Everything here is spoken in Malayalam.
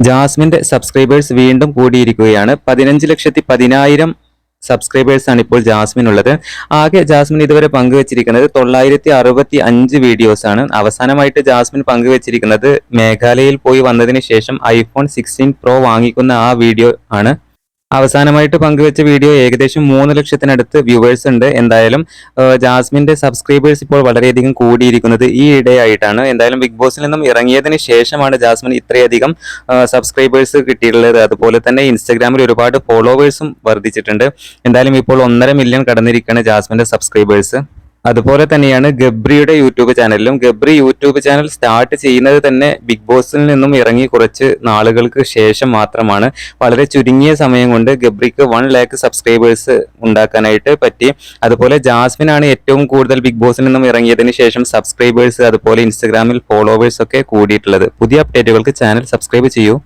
ജാസ്മിന്റെ സബ്സ്ക്രൈബേഴ്സ് വീണ്ടും കൂടിയിരിക്കുകയാണ്. 15,10,000 സബ്സ്ക്രൈബേഴ്സ് ആണ് ഇപ്പോൾ ജാസ്മിൻ ഉള്ളത്. ആകെ ജാസ്മിൻ ഇതുവരെ പങ്കുവച്ചിരിക്കുന്നത് 965 വീഡിയോസ് ആണ്. അവസാനമായിട്ട് ജാസ്മിൻ പങ്കുവച്ചിരിക്കുന്നത് മേഘാലയയിൽ പോയി വന്നതിന് ശേഷം iPhone 16 Pro വാങ്ങിക്കുന്ന ആ വീഡിയോ ആണ്. അവസാനമായിട്ട് പങ്കുവെച്ച വീഡിയോ ഏകദേശം 3 ലക്ഷത്തിനടുത്ത് വ്യൂവേഴ്സ് ഉണ്ട്. എന്തായാലും ജാസ്മിന്റെ സബ്സ്ക്രൈബേഴ്സ് ഇപ്പോൾ വളരെയധികം കൂടിയിരിക്കുന്നത് ഈ ഇടയായിട്ടാണ്. എന്തായാലും ബിഗ് ബോസിൽ നിന്നും ഇറങ്ങിയതിന് ശേഷമാണ് ജാസ്മിൻ ഇത്രയധികം സബ്സ്ക്രൈബേഴ്സ് കിട്ടിയിട്ടുള്ളത്. അതുപോലെ തന്നെ ഇൻസ്റ്റഗ്രാമിൽ ഒരുപാട് ഫോളോവേഴ്സും വർദ്ധിച്ചിട്ടുണ്ട്. എന്തായാലും ഇപ്പോൾ 1.5 മില്യൺ കടന്നിരിക്കുകയാണ് ജാസ്മിന്റെ സബ്സ്ക്രൈബേഴ്സ്. അതുപോലെ തന്നെയാണ് ഗബ്രിയുടെ യൂട്യൂബ് ചാനലിലും. ഗബ്രി യൂട്യൂബ് ചാനൽ സ്റ്റാർട്ട് ചെയ്യുന്നത് തന്നെ ബിഗ് ബോസിൽ നിന്നും ഇറങ്ങി കുറച്ച് നാളുകൾക്ക് ശേഷം മാത്രമാണ്. വളരെ ചുരുങ്ങിയ സമയം കൊണ്ട് ഗബ്രിക്ക് 1 ലാഖ് സബ്സ്ക്രൈബേഴ്സ് ഉണ്ടാക്കാനായിട്ട് പറ്റി. അതുപോലെ ജാസ്മിനാണ് ഏറ്റവും കൂടുതൽ ബിഗ് ബോസിൽ നിന്നും ഇറങ്ങിയതിന് ശേഷം സബ്സ്ക്രൈബേഴ്സ് അതുപോലെ ഇൻസ്റ്റഗ്രാമിൽ ഫോളോവേഴ്സ് ഒക്കെ കൂടിയിട്ടുള്ളത്. പുതിയ അപ്ഡേറ്റുകൾക്ക് ചാനൽ സബ്സ്ക്രൈബ് ചെയ്യൂ.